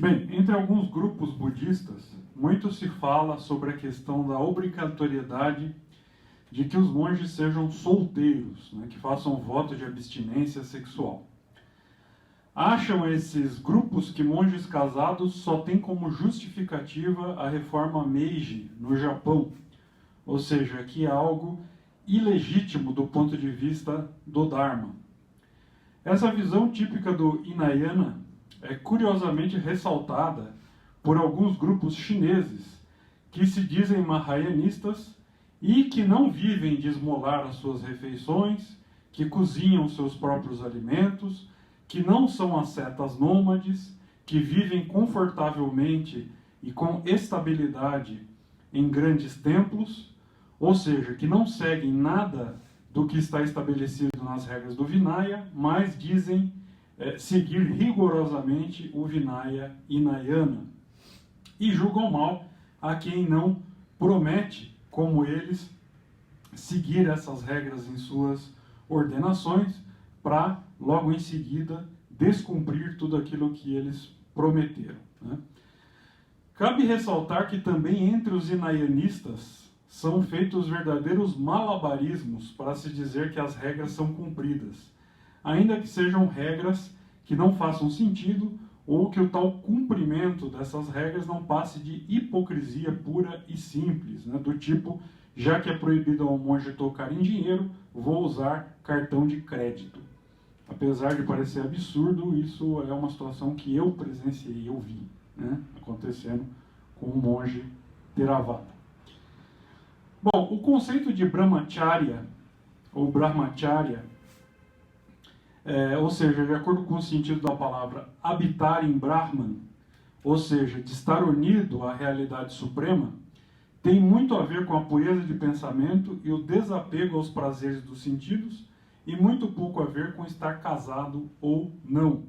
Bem, entre alguns grupos budistas, muito se fala sobre a questão da obrigatoriedade de que os monges sejam solteiros, né, que façam voto de abstinência sexual. Acham esses grupos que monges casados só têm como justificativa a reforma Meiji no Japão, ou seja, que é algo ilegítimo do ponto de vista do Dharma. Essa visão típica do Hinayana é curiosamente ressaltada por alguns grupos chineses que se dizem mahayanistas e que não vivem de esmolar as suas refeições, que cozinham seus próprios alimentos, que não são ascetas nômades, que vivem confortavelmente e com estabilidade em grandes templos, ou seja, que não seguem nada do que está estabelecido nas regras do Vinaya, mas dizem seguir rigorosamente o Vinaya Hinayana. E julgam mal a quem não promete, como eles, seguir essas regras em suas ordenações, para, logo em seguida, descumprir tudo aquilo que eles prometeram, né? Cabe ressaltar que também entre os hinayanistas são feitos verdadeiros malabarismos para se dizer que as regras são cumpridas, ainda que sejam regras que não façam sentido ou que o tal cumprimento dessas regras não passe de hipocrisia pura e simples, né? Do tipo, já que é proibido ao monge tocar em dinheiro, vou usar cartão de crédito. Apesar de parecer absurdo, isso é uma situação que eu presenciei, eu vi, né, acontecendo com um monge Theravada. Bom, o conceito de brahmacharya, ou brahmacharya, ou seja, de acordo com o sentido da palavra habitar em Brahman, ou seja, de estar unido à realidade suprema, tem muito a ver com a pureza de pensamento e o desapego aos prazeres dos sentidos, e muito pouco a ver com estar casado ou não.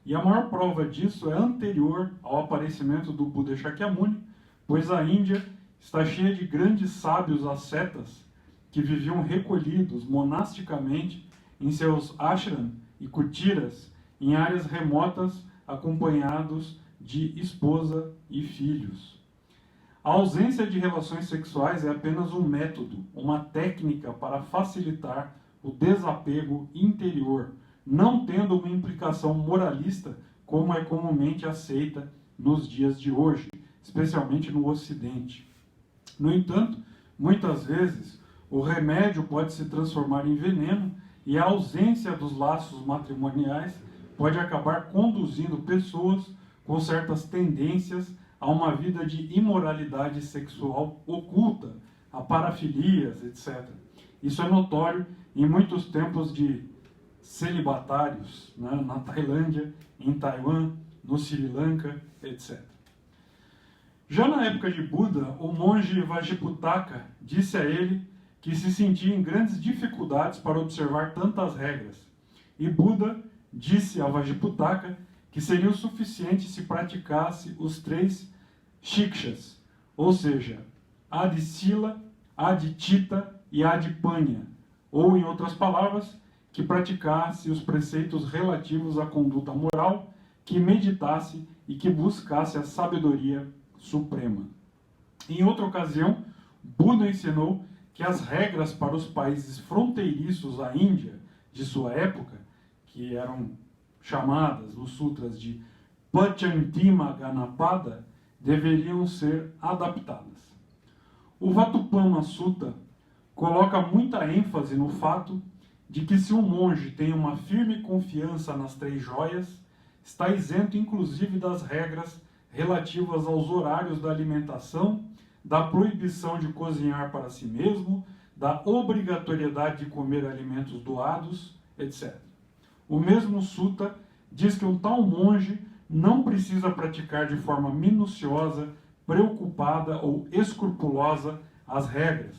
E a maior prova disso é anterior ao aparecimento do Buda Shakyamuni, pois a Índia está cheia de grandes sábios ascetas que viviam recolhidos monasticamente em seus ashram e kutiras em áreas remotas, acompanhados de esposa e filhos. A ausência de relações sexuais é apenas um método, uma técnica para facilitar o desapego interior, não tendo uma implicação moralista como é comumente aceita nos dias de hoje, especialmente no Ocidente. No entanto, muitas vezes, o remédio pode se transformar em veneno e a ausência dos laços matrimoniais pode acabar conduzindo pessoas com certas tendências a uma vida de imoralidade sexual oculta, a parafilias, etc. Isso é notório em muitos templos de celibatários, né, na Tailândia, em Taiwan, no Sri Lanka, etc. Já na época de Buda, o monge Vajiputaka disse a ele que se sentia em grandes dificuldades para observar tantas regras. E Buda disse a Vajiputaka que seria o suficiente se praticasse os 3 shikshas, ou seja, Adisila, Aditita e Adipanya, ou, em outras palavras, que praticasse os preceitos relativos à conduta moral, que meditasse e que buscasse a sabedoria suprema. Em outra ocasião, Buda ensinou que as regras para os países fronteiriços à Índia de sua época, que eram chamadas nos sutras de Pachantima Ganapada, deveriam ser adaptadas. O Vatupama Sutta coloca muita ênfase no fato de que se um monge tem uma firme confiança nas 3 joias, está isento inclusive das regras relativas aos horários da alimentação, da proibição de cozinhar para si mesmo, da obrigatoriedade de comer alimentos doados, etc. O mesmo Sutta diz que um tal monge não precisa praticar de forma minuciosa, preocupada ou escrupulosa as regras.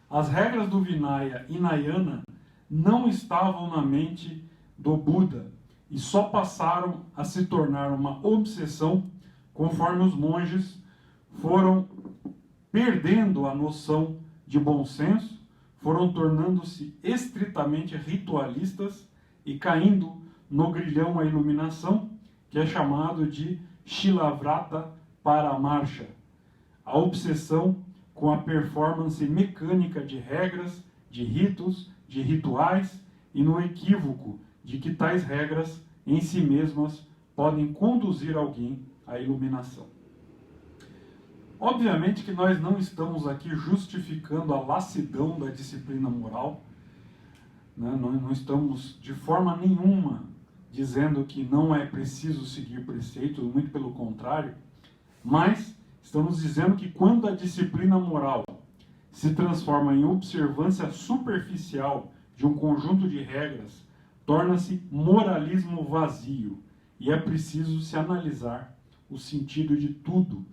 As regras do Vinaya Hinayana não estavam na mente do Buda e só passaram a se tornar uma obsessão conforme os monges foram perdendo a noção de bom senso, foram tornando-se estritamente ritualistas e caindo no grilhão à iluminação, que é chamado de Shilavrata Paramarcha, a obsessão com a performance mecânica de regras, de ritos, de rituais e no equívoco de que tais regras em si mesmas podem conduzir alguém à iluminação. Obviamente que nós não estamos aqui justificando a lassidão da disciplina moral, né? Nós não estamos de forma nenhuma dizendo que não é preciso seguir preceitos, muito pelo contrário, mas estamos dizendo que quando a disciplina moral se transforma em observância superficial de um conjunto de regras, torna-se moralismo vazio e é preciso se analisar o sentido de tudo,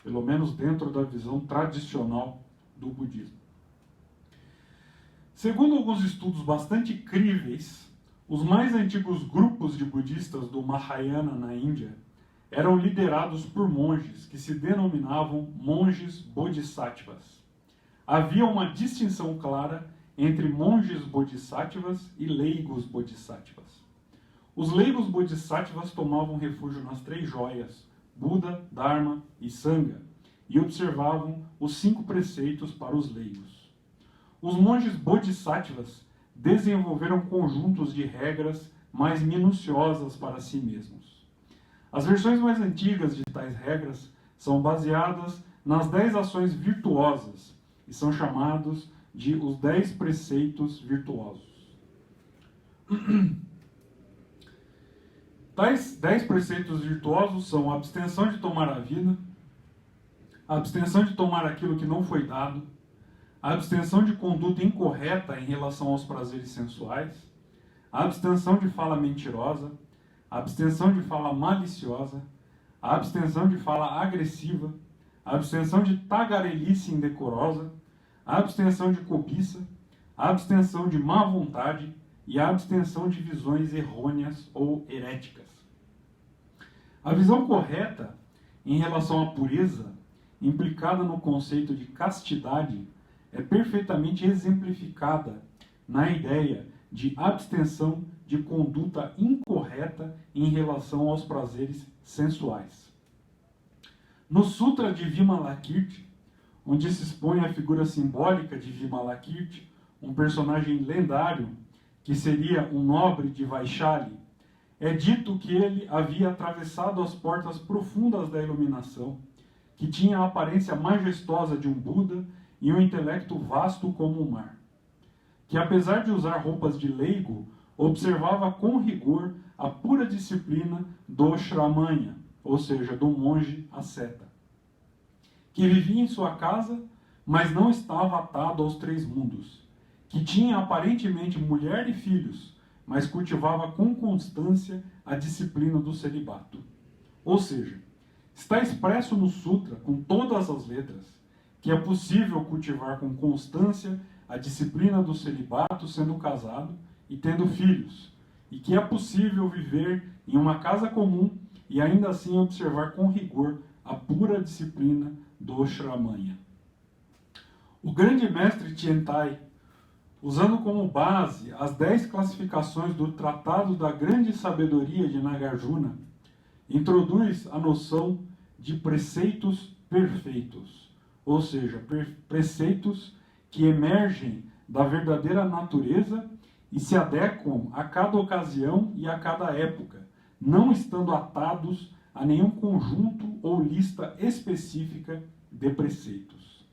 pelo menos dentro da visão tradicional do budismo. Segundo alguns estudos bastante críveis, os mais antigos grupos de budistas do Mahayana na Índia eram liderados por monges que se denominavam monges bodhisattvas. Havia uma distinção clara entre monges bodhisattvas e leigos bodhisattvas. Os leigos bodhisattvas tomavam refúgio nas 3 joias, Buda, Dharma e Sangha, e observavam os 5 preceitos para os leigos. Os monges bodhisattvas desenvolveram conjuntos de regras mais minuciosas para si mesmos. As versões mais antigas de tais regras são baseadas nas 10 ações virtuosas e são chamados de os 10 preceitos virtuosos. Tais 10 preceitos virtuosos são a abstenção de tomar a vida, a abstenção de tomar aquilo que não foi dado, a abstenção de conduta incorreta em relação aos prazeres sensuais, a abstenção de fala mentirosa, a abstenção de fala maliciosa, a abstenção de fala agressiva, a abstenção de tagarelice indecorosa, a abstenção de cobiça, a abstenção de má vontade e a abstenção de visões errôneas ou heréticas. A visão correta em relação à pureza, implicada no conceito de castidade, é perfeitamente exemplificada na ideia de abstenção de conduta incorreta em relação aos prazeres sensuais. No Sutra de Vimalakirti, onde se expõe a figura simbólica de Vimalakirti, um personagem lendário que seria um nobre de Vaishali, é dito que ele havia atravessado as portas profundas da iluminação, que tinha a aparência majestosa de um Buda e um intelecto vasto como o mar, que apesar de usar roupas de leigo, observava com rigor a pura disciplina do Shramanya, ou seja, do monge asceta, que vivia em sua casa, mas não estava atado aos 3 mundos, que tinha aparentemente mulher e filhos, mas cultivava com constância a disciplina do celibato. Ou seja, está expresso no Sutra, com todas as letras, que é possível cultivar com constância a disciplina do celibato sendo casado e tendo filhos, e que é possível viver em uma casa comum e ainda assim observar com rigor a pura disciplina do Shramanya. O grande mestre Tiantai, usando como base as 10 classificações do Tratado da Grande Sabedoria de Nagarjuna, introduz a noção de preceitos perfeitos, ou seja, preceitos que emergem da verdadeira natureza e se adequam a cada ocasião e a cada época, não estando atados a nenhum conjunto ou lista específica de preceitos.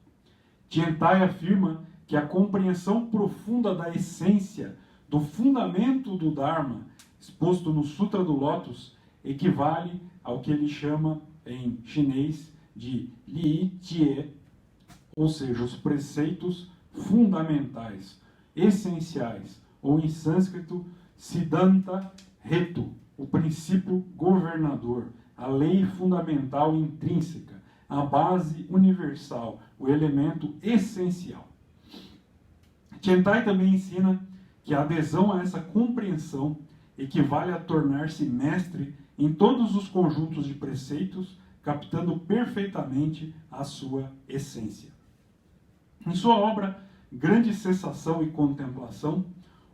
Tiantai afirma que a compreensão profunda da essência, do fundamento do Dharma, exposto no Sutra do Lótus, equivale ao que ele chama em chinês de Li Jie, ou seja, os preceitos fundamentais, essenciais, ou em sânscrito, Siddhanta Hetu, o princípio governador, a lei fundamental intrínseca, a base universal, o elemento essencial. Tiantai também ensina que a adesão a essa compreensão equivale a tornar-se mestre em todos os conjuntos de preceitos, captando perfeitamente a sua essência. Em sua obra Grande Cessação e Contemplação,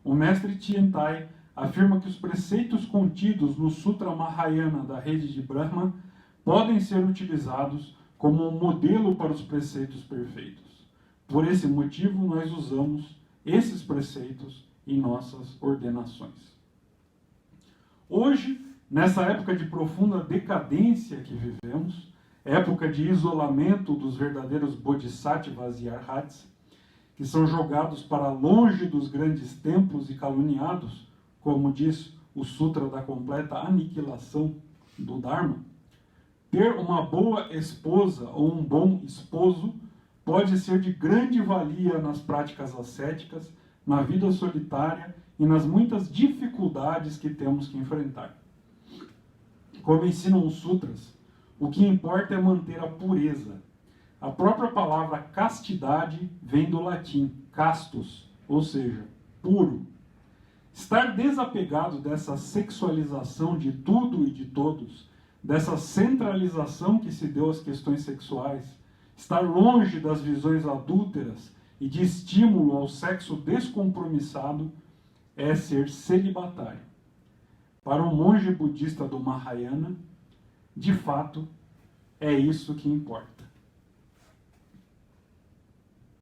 o mestre Tiantai afirma que os preceitos contidos no Sutra Mahayana da rede de Brahma podem ser utilizados como um modelo para os preceitos perfeitos. Por esse motivo, nós usamos esses preceitos em nossas ordenações. Hoje, nessa época de profunda decadência que vivemos, época de isolamento dos verdadeiros bodhisattvas e arhats, que são jogados para longe dos grandes templos e caluniados, como diz o Sutra da Completa Aniquilação do Dharma, ter uma boa esposa ou um bom esposo pode ser de grande valia nas práticas ascéticas, na vida solitária e nas muitas dificuldades que temos que enfrentar. Como ensinam os sutras, o que importa é manter a pureza. A própria palavra castidade vem do latim castus, ou seja, puro. Estar desapegado dessa sexualização de tudo e de todos, dessa centralização que se deu às questões sexuais, estar longe das visões adúlteras e de estímulo ao sexo descompromissado é ser celibatário. Para um monge budista do Mahayana, de fato, é isso que importa.